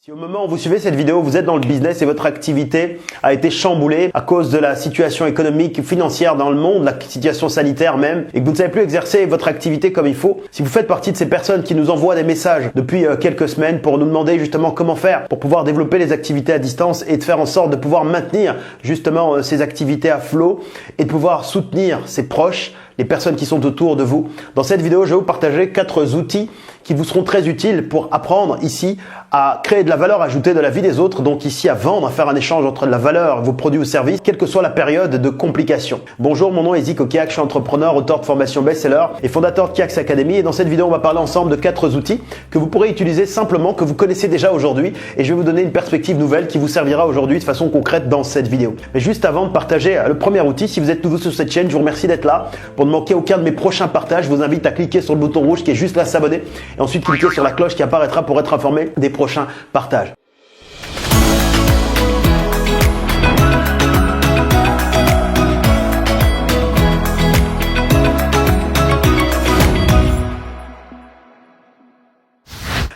Si au moment où vous suivez cette vidéo, vous êtes dans le business et votre activité a été chamboulée à cause de la situation économique et financière dans le monde, la situation sanitaire même, et que vous ne savez plus exercer votre activité comme il faut, si vous faites partie de ces personnes qui nous envoient des messages depuis quelques semaines pour nous demander justement comment faire pour pouvoir développer les activités à distance et de faire en sorte de pouvoir maintenir justement ces activités à flot et de pouvoir soutenir ses proches, les personnes qui sont autour de vous. Dans cette vidéo, je vais vous partager 4 outils qui vous seront très utiles pour apprendre ici à créer de la valeur ajoutée de la vie des autres, donc ici à vendre, à faire un échange entre de la valeur, vos produits ou services, quelle que soit la période de complication. Bonjour, mon nom est Zik Okiak, je suis entrepreneur, auteur de formation best-seller et fondateur de Kiaks Academy. Et dans cette vidéo, on va parler ensemble de 4 outils que vous pourrez utiliser simplement, que vous connaissez déjà aujourd'hui, et je vais vous donner une perspective nouvelle qui vous servira aujourd'hui de façon concrète dans cette vidéo. Mais juste avant de partager le premier outil, si vous êtes nouveau sur cette chaîne, je vous remercie d'être là. Pour ne manquer aucun de mes prochains partages, je vous invite à cliquer sur le bouton rouge qui est juste là, s'abonner, et ensuite cliquer sur la cloche qui apparaîtra pour être informé des prochains partages.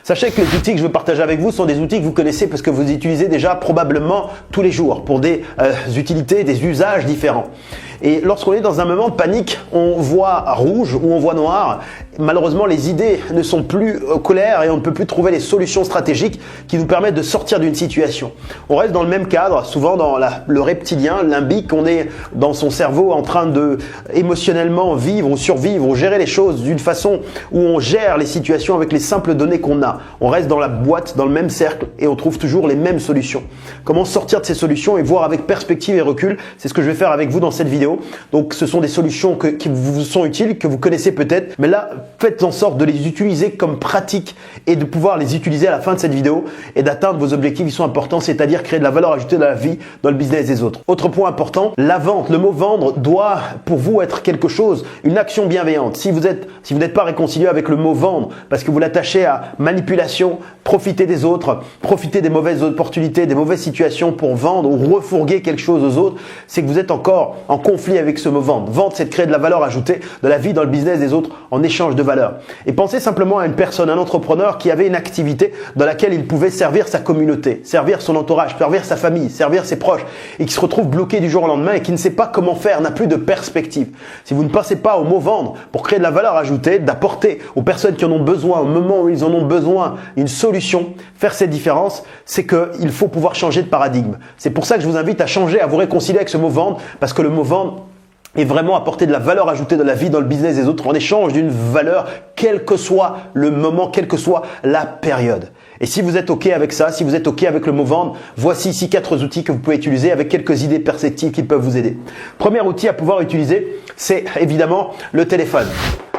Sachez que les outils que je veux partager avec vous sont des outils que vous connaissez parce que vous utilisez déjà probablement tous les jours pour des utilités, des usages différents. Et lorsqu'on est dans un moment de panique, on voit rouge ou on voit noir. Malheureusement, les idées ne sont plus claires et on ne peut plus trouver les solutions stratégiques qui nous permettent de sortir d'une situation. On reste dans le même cadre, souvent dans le reptilien, le limbique. On est dans son cerveau en train de émotionnellement vivre ou survivre ou gérer les choses d'une façon où on gère les situations avec les simples données qu'on a. On reste dans la boîte, dans le même cercle et on trouve toujours les mêmes solutions. Comment sortir de ces solutions et voir avec perspective et recul, c'est ce que je vais faire avec vous dans cette vidéo. Donc ce sont des solutions qui vous sont utiles, que vous connaissez peut-être, mais là faites en sorte de les utiliser comme pratique et de pouvoir les utiliser à la fin de cette vidéo et d'atteindre vos objectifs qui sont importants, c'est-à-dire créer de la valeur ajoutée dans la vie, dans le business des autres. Autre point important, la vente. Le mot vendre doit pour vous être quelque chose, une action bienveillante. Si vous n'êtes pas réconcilié avec le mot vendre parce que vous l'attachez à manipulation, profiter des autres, profiter des mauvaises opportunités, des mauvaises situations pour vendre ou refourguer quelque chose aux autres, c'est que vous êtes encore en conflit avec ce mot vendre. Vendre, c'est de créer de la valeur ajoutée de la vie dans le business des autres en échange de valeur. Et pensez simplement à une personne, un entrepreneur qui avait une activité dans laquelle il pouvait servir sa communauté, servir son entourage, servir sa famille, servir ses proches et qui se retrouve bloqué du jour au lendemain et qui ne sait pas comment faire, n'a plus de perspective. Si vous ne passez pas au mot vendre pour créer de la valeur ajoutée, d'apporter aux personnes qui en ont besoin, au moment où ils en ont besoin, une solution, faire cette différence, c'est qu'il faut pouvoir changer de paradigme. C'est pour ça que je vous invite à changer, à vous réconcilier avec ce mot vendre parce que le mot vendre et vraiment apporter de la valeur ajoutée de la vie dans le business des autres en échange d'une valeur, quel que soit le moment, quelle que soit la période. Et si vous êtes OK avec ça, si vous êtes OK avec le mot vendre, voici ici 4 outils que vous pouvez utiliser avec quelques idées perspectives qui peuvent vous aider. Premier outil à pouvoir utiliser, c'est évidemment le téléphone.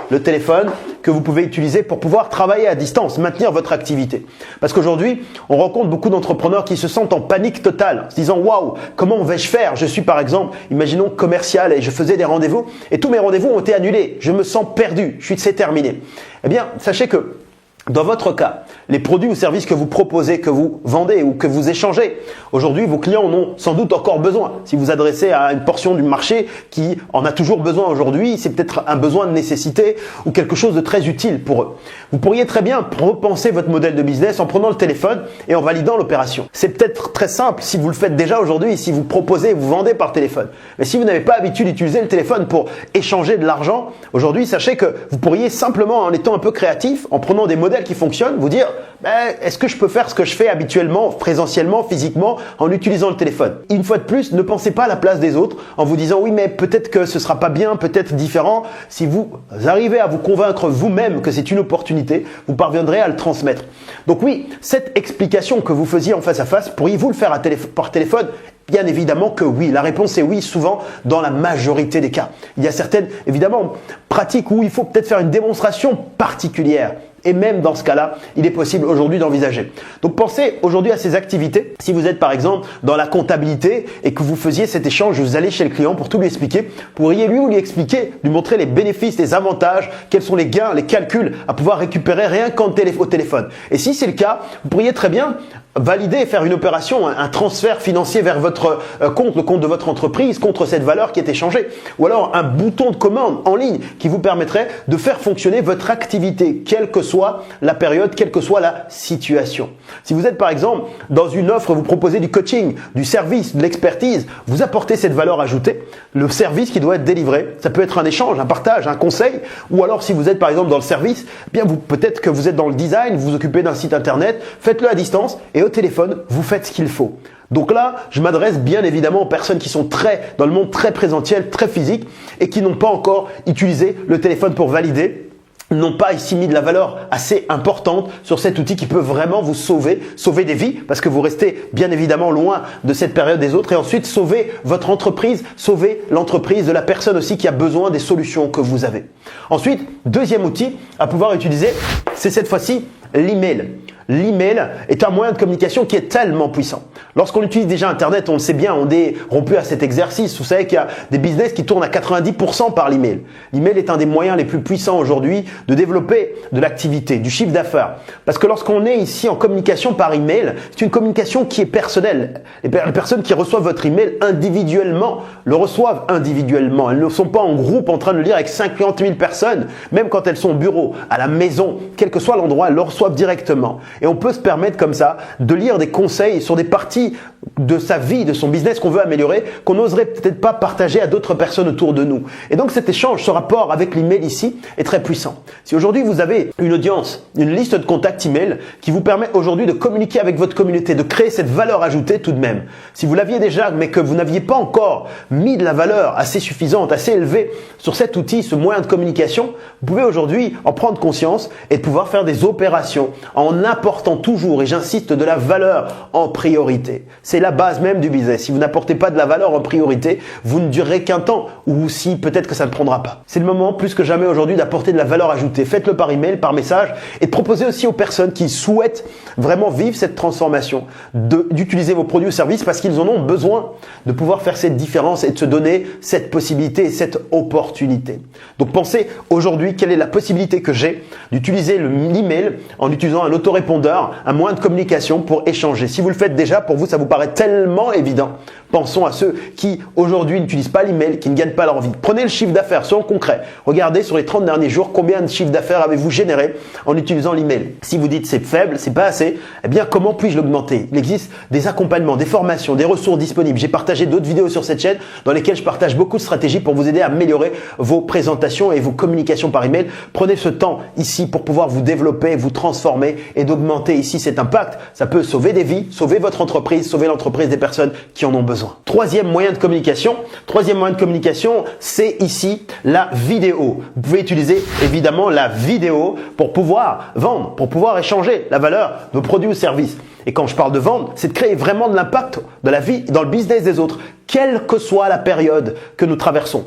Le téléphone que vous pouvez utiliser pour pouvoir travailler à distance, maintenir votre activité. Parce qu'aujourd'hui, on rencontre beaucoup d'entrepreneurs qui se sentent en panique totale, en se disant « Waouh, comment vais-je faire ?» Je suis par exemple, imaginons commercial et je faisais des rendez-vous et tous mes rendez-vous ont été annulés. Je me sens perdu, c'est terminé. Eh bien, sachez que dans votre cas, les produits ou services que vous proposez, que vous vendez ou que vous échangez, aujourd'hui, vos clients en ont sans doute encore besoin. Si vous adressez à une portion du marché qui en a toujours besoin aujourd'hui, c'est peut-être un besoin de nécessité ou quelque chose de très utile pour eux. Vous pourriez très bien repenser votre modèle de business en prenant le téléphone et en validant l'opération. C'est peut-être très simple si vous le faites déjà aujourd'hui, si vous proposez, vous vendez par téléphone. Mais si vous n'avez pas l'habitude d'utiliser le téléphone pour échanger de l'argent, aujourd'hui, sachez que vous pourriez simplement, en étant un peu créatif, en prenant des modèles qui fonctionnent, vous dire est-ce que je peux faire ce que je fais habituellement, présentiellement, physiquement, en utilisant le téléphone. Une fois de plus, ne pensez pas à la place des autres en vous disant oui mais peut-être que ce sera pas bien, peut-être différent. Si vous arrivez à vous convaincre vous-même que c'est une opportunité, vous parviendrez à le transmettre. Donc oui, cette explication que vous faisiez en face à face, pourriez-vous le faire par téléphone ? Bien évidemment que oui. La réponse est oui, souvent dans la majorité des cas. Il y a certaines, évidemment, pratiques où il faut peut-être faire une démonstration particulière. Et même dans ce cas-là, il est possible aujourd'hui d'envisager. Donc pensez aujourd'hui à ces activités. Si vous êtes par exemple dans la comptabilité et que vous faisiez cet échange, vous allez chez le client pour tout lui expliquer, pourriez lui expliquer, lui montrer les bénéfices, les avantages, quels sont les gains, les calculs à pouvoir récupérer rien qu'au téléphone. Et si c'est le cas, vous pourriez très bien valider et faire une opération, un transfert financier vers votre compte, le compte de votre entreprise, contre cette valeur qui est échangée. Ou alors un bouton de commande en ligne qui vous permettrait de faire fonctionner votre activité, quelle que soit soit la période, quelle que soit la situation. Si vous êtes par exemple dans une offre, vous proposez du coaching, du service, de l'expertise, vous apportez cette valeur ajoutée, le service qui doit être délivré, ça peut être un échange, un partage, un conseil, ou alors si vous êtes par exemple dans le service, eh bien peut-être que vous êtes dans le design, vous vous occupez d'un site internet, faites-le à distance et au téléphone, vous faites ce qu'il faut. Donc là, je m'adresse bien évidemment aux personnes qui sont dans le monde très présentiel, très physique et qui n'ont pas encore utilisé le téléphone pour valider, n'ont pas ici mis de la valeur assez importante sur cet outil qui peut vraiment vous sauver des vies parce que vous restez bien évidemment loin de cette période des autres et ensuite sauver votre entreprise, sauver l'entreprise de la personne aussi qui a besoin des solutions que vous avez. Ensuite, deuxième outil à pouvoir utiliser, c'est cette fois-ci l'email. L'email est un moyen de communication qui est tellement puissant. Lorsqu'on utilise déjà Internet, on le sait bien, on est rompu à cet exercice. Vous savez qu'il y a des business qui tournent à 90% par l'email. L'email est un des moyens les plus puissants aujourd'hui de développer de l'activité, du chiffre d'affaires. Parce que lorsqu'on est ici en communication par email, c'est une communication qui est personnelle. Les personnes qui reçoivent votre email individuellement le reçoivent individuellement. Elles ne sont pas en groupe en train de le lire avec 50 000 personnes. Même quand elles sont au bureau, à la maison, quel que soit l'endroit, elles le reçoivent directement. Et on peut se permettre comme ça de lire des conseils sur des parties de sa vie, de son business qu'on veut améliorer, qu'on n'oserait peut-être pas partager à d'autres personnes autour de nous. Et donc cet échange, ce rapport avec l'email ici est très puissant. Si aujourd'hui vous avez une audience, une liste de contacts email qui vous permet aujourd'hui de communiquer avec votre communauté, de créer cette valeur ajoutée tout de même. Si vous l'aviez déjà mais que vous n'aviez pas encore mis de la valeur assez suffisante, assez élevée sur cet outil, ce moyen de communication, vous pouvez aujourd'hui en prendre conscience et de pouvoir faire des opérations en apportant toujours, et j'insiste, de la valeur en priorité. C'est la base même du business. Si vous n'apportez pas de la valeur en priorité, vous ne durerez qu'un temps ou si peut-être que ça ne prendra pas. C'est le moment plus que jamais aujourd'hui d'apporter de la valeur ajoutée. Faites-le par email, par message et de proposer aussi aux personnes qui souhaitent vraiment vivre cette transformation d'utiliser vos produits ou services parce qu'ils en ont besoin de pouvoir faire cette différence et de se donner cette possibilité et cette opportunité. Donc pensez aujourd'hui quelle est la possibilité que j'ai d'utiliser l'email en utilisant un autorépondeur, un moyen de communication pour échanger. Si vous le faites déjà, pour vous, ça vous paraît tellement évident. Pensons à ceux qui aujourd'hui n'utilisent pas l'email, qui ne gagnent pas leur vie. Prenez le chiffre d'affaires, soyons concrets. Regardez sur les 30 derniers jours, combien de chiffre d'affaires avez-vous généré en utilisant l'email. Si vous dites c'est faible, c'est pas assez, eh bien comment puis-je l'augmenter? Il existe des accompagnements, des formations, des ressources disponibles. J'ai partagé d'autres vidéos sur cette chaîne dans lesquelles je partage beaucoup de stratégies pour vous aider à améliorer vos présentations et vos communications par email. Prenez ce temps ici pour pouvoir vous développer, vous transformer et d'augmenter ici cet impact. Ça peut sauver des vies, sauver votre entreprise, sauver l'entreprise des personnes qui en ont besoin. Troisième moyen de communication, c'est ici la vidéo. Vous pouvez utiliser évidemment la vidéo pour pouvoir vendre, pour pouvoir échanger la valeur de vos produits ou services. Et quand je parle de vendre, c'est de créer vraiment de l'impact de la vie dans le business des autres. Quelle que soit la période que nous traversons,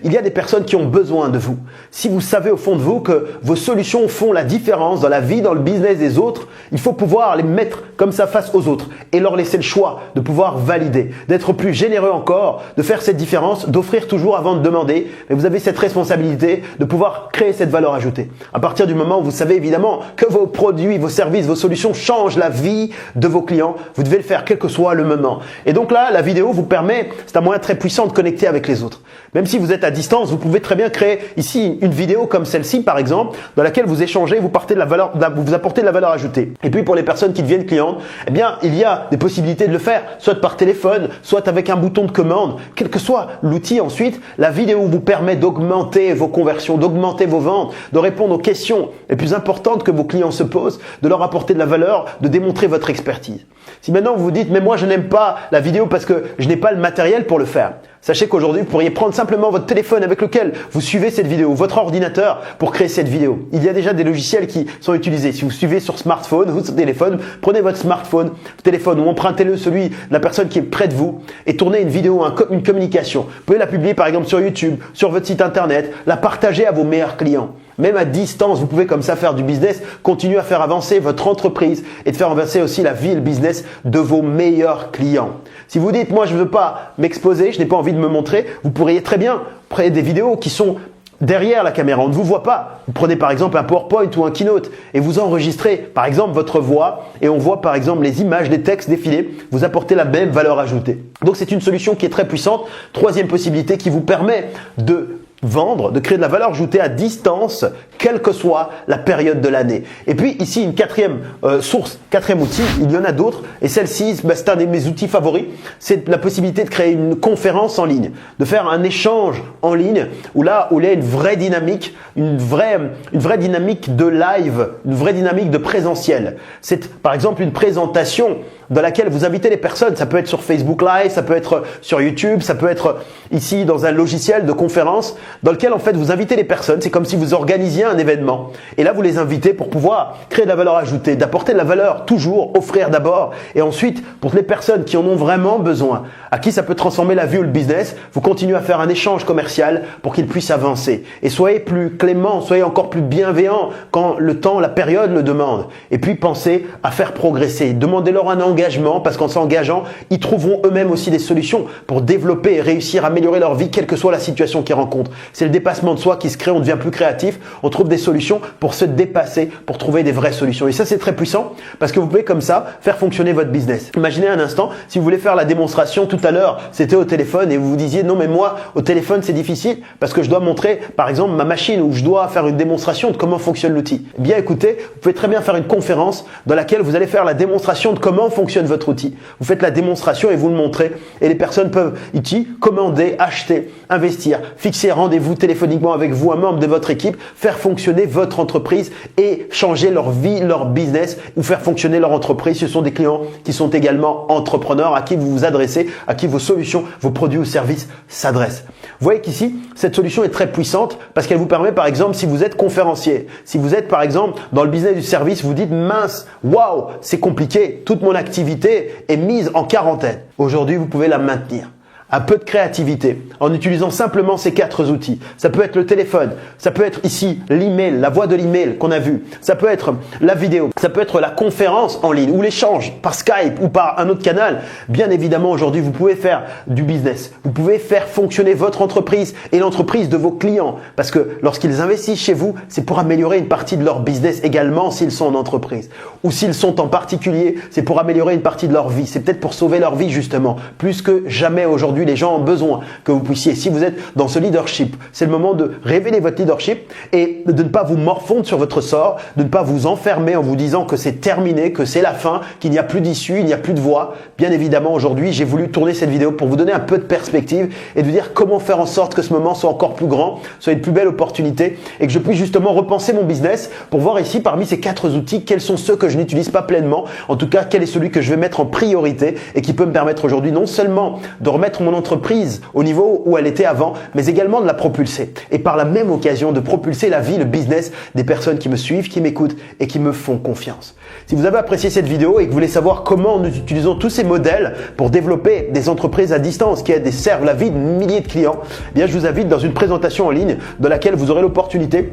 il y a des personnes qui ont besoin de vous. Si vous savez au fond de vous que vos solutions font la différence dans la vie, dans le business des autres, il faut pouvoir les mettre comme ça face aux autres et leur laisser le choix de pouvoir valider, d'être plus généreux encore, de faire cette différence, d'offrir toujours avant de demander. Mais vous avez cette responsabilité de pouvoir créer cette valeur ajoutée. À partir du moment où vous savez évidemment que vos produits, vos services, vos solutions changent la vie de vos clients, vous devez le faire quel que soit le moment. Et donc là, la vidéo vous permet, c'est un moyen très puissant de connecter avec les autres. Même si vous êtes à distance, vous pouvez très bien créer ici une vidéo comme celle-ci par exemple, dans laquelle vous échangez, vous apportez de la valeur ajoutée. Et puis pour les personnes qui deviennent clientes, eh bien il y a des possibilités de le faire, soit par téléphone, soit avec un bouton de commande, quel que soit l'outil ensuite. La vidéo vous permet d'augmenter vos conversions, d'augmenter vos ventes, de répondre aux questions les plus importantes que vos clients se posent, de leur apporter de la valeur, de démontrer votre expertise. Si maintenant vous vous dites mais moi je n'aime pas la vidéo parce que je n'ai pas le matériel pour le faire, sachez qu'aujourd'hui vous pourriez prendre simplement votre téléphone avec lequel vous suivez cette vidéo, votre ordinateur pour créer cette vidéo. Il y a déjà des logiciels qui sont utilisés. Si vous suivez sur smartphone ou sur téléphone, prenez votre smartphone, téléphone ou empruntez-le celui de la personne qui est près de vous et tournez une vidéo, une communication. Vous pouvez la publier par exemple sur YouTube, sur votre site internet, la partager à vos meilleurs clients. Même à distance, vous pouvez comme ça faire du business, continuer à faire avancer votre entreprise et de faire avancer aussi la vie et le business de vos meilleurs clients. Si vous dites, moi je ne veux pas m'exposer, je n'ai pas envie de me montrer, vous pourriez très bien prendre des vidéos qui sont derrière la caméra, on ne vous voit pas. Vous prenez par exemple un PowerPoint ou un Keynote et vous enregistrez par exemple votre voix et on voit par exemple les images, les textes défiler, vous apportez la même valeur ajoutée. Donc c'est une solution qui est très puissante. Troisième possibilité qui vous permet de vendre, de créer de la valeur ajoutée à distance, quelle que soit la période de l'année. Et puis ici, une quatrième source, quatrième outil, il y en a d'autres. Et celle-ci, c'est un de mes outils favoris. C'est la possibilité de créer une conférence en ligne, de faire un échange en ligne où il y a une vraie dynamique, une vraie dynamique de live, une vraie dynamique de présentiel. C'est par exemple une présentation dans laquelle vous invitez les personnes. Ça peut être sur Facebook Live, ça peut être sur YouTube, ça peut être ici dans un logiciel de conférence dans lequel en fait vous invitez les personnes. C'est comme si vous organisiez un événement et là vous les invitez pour pouvoir créer de la valeur ajoutée, d'apporter de la valeur, toujours offrir d'abord et ensuite pour les personnes qui en ont vraiment besoin, à qui ça peut transformer la vie ou le business, vous continuez à faire un échange commercial pour qu'ils puissent avancer. Et soyez plus clément, soyez encore plus bienveillant quand le temps, la période le demande. Et puis pensez à faire progresser, demandez-leur un engagement parce qu'en s'engageant, ils trouveront eux-mêmes aussi des solutions pour développer et réussir à améliorer leur vie, quelle que soit la situation qu'ils rencontrent. C'est le dépassement de soi qui se crée, on devient plus créatif, on trouve des solutions pour se dépasser, pour trouver des vraies solutions. Et ça, c'est très puissant parce que vous pouvez comme ça faire fonctionner votre business. Imaginez un instant, si vous voulez faire la démonstration tout à l'heure, c'était au téléphone et vous vous disiez non mais moi au téléphone c'est difficile parce que je dois montrer par exemple ma machine ou je dois faire une démonstration de comment fonctionne l'outil. Eh bien écoutez, vous pouvez très bien faire une conférence dans laquelle vous allez faire la démonstration de comment fonctionne votre outil. Vous faites la démonstration et vous le montrez et les personnes peuvent ici commander, acheter, investir, fixer rendez-vous téléphoniquement avec vous, un membre de votre équipe, faire fonctionner votre entreprise et changer leur vie, leur business ou faire fonctionner leur entreprise. Ce sont des clients qui sont également entrepreneurs à qui vous vous adressez, à qui vos solutions, vos produits ou services s'adressent. Vous voyez qu'ici, cette solution est très puissante parce qu'elle vous permet par exemple, si vous êtes conférencier, si vous êtes par exemple dans le business du service, vous dites mince, waouh, c'est compliqué, toute mon activité est mise en quarantaine. Aujourd'hui, vous pouvez la maintenir. Un peu de créativité en utilisant simplement ces 4 outils. Ça peut être le téléphone, ça peut être ici l'email, la voix de l'email qu'on a vu, ça peut être la vidéo, ça peut être la conférence en ligne ou l'échange par Skype ou par un autre canal. Bien évidemment, aujourd'hui, vous pouvez faire du business. Vous pouvez faire fonctionner votre entreprise et l'entreprise de vos clients parce que lorsqu'ils investissent chez vous, c'est pour améliorer une partie de leur business également s'ils sont en entreprise ou s'ils sont en particulier, c'est pour améliorer une partie de leur vie. C'est peut-être pour sauver leur vie justement, plus que jamais aujourd'hui. Les gens ont besoin que vous puissiez, si vous êtes dans ce leadership, c'est le moment de révéler votre leadership et de ne pas vous morfondre sur votre sort, de ne pas vous enfermer en vous disant que c'est terminé, que c'est la fin, qu'il n'y a plus d'issue, il n'y a plus de voie. Bien évidemment, aujourd'hui, j'ai voulu tourner cette vidéo pour vous donner un peu de perspective et de vous dire comment faire en sorte que ce moment soit encore plus grand, soit une plus belle opportunité et que je puisse justement repenser mon business pour voir ici parmi ces 4 outils, quels sont ceux que je n'utilise pas pleinement, en tout cas, quel est celui que je vais mettre en priorité et qui peut me permettre aujourd'hui non seulement de remettre mon entreprise au niveau où elle était avant, mais également de la propulser. Et par la même occasion, de propulser la vie, le business des personnes qui me suivent, qui m'écoutent et qui me font confiance. Si vous avez apprécié cette vidéo et que vous voulez savoir comment nous utilisons tous ces modèles pour développer des entreprises à distance qui servent la vie de milliers de clients, eh bien, je vous invite dans une présentation en ligne dans laquelle vous aurez l'opportunité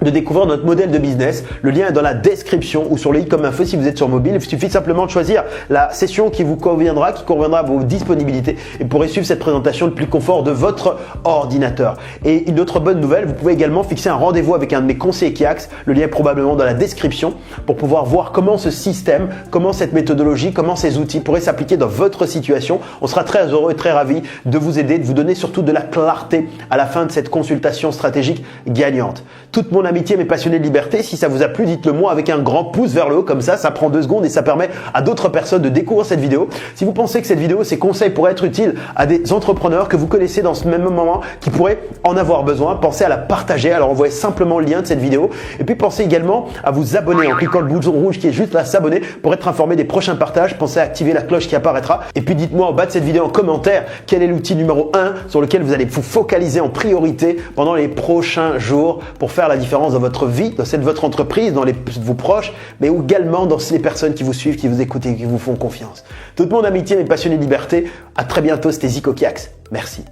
de découvrir notre modèle de business. Le lien est dans la description ou sur le i comme info si vous êtes sur mobile. Il suffit simplement de choisir la session qui vous conviendra, qui conviendra à vos disponibilités et vous pourrez suivre cette présentation le plus confort de votre ordinateur. Et une autre bonne nouvelle, vous pouvez également fixer un rendez-vous avec un de mes conseillers Kiax. Le lien est probablement dans la description pour pouvoir voir comment ce système, comment cette méthodologie, comment ces outils pourraient s'appliquer dans votre situation. On sera très heureux et très ravis de vous aider, de vous donner surtout de la clarté à la fin de cette consultation stratégique gagnante. Toute mon amitié, mes passionnés de liberté. Si ça vous a plu, dites-le moi avec un grand pouce vers le haut, comme ça prend 2 secondes et ça permet à d'autres personnes de découvrir cette vidéo. Si vous pensez que cette vidéo, ces conseils pourraient être utiles à des entrepreneurs que vous connaissez dans ce même moment, qui pourraient en avoir besoin, pensez à la partager. Alors envoyez simplement le lien de cette vidéo et puis pensez également à vous abonner en cliquant le bouton rouge qui est juste là, s'abonner pour être informé des prochains partages. Pensez à activer la cloche qui apparaîtra et puis dites-moi en bas de cette vidéo en commentaire quel est l'outil numéro 1 sur lequel vous allez vous focaliser en priorité pendant les prochains jours pour faire la différence dans votre vie, dans celle de votre entreprise, dans vos proches, mais également dans les personnes qui vous suivent, qui vous écoutent et qui vous font confiance. Toute mon amitié, mes passionnés de liberté. À très bientôt, c'était Zico Kiax. Merci.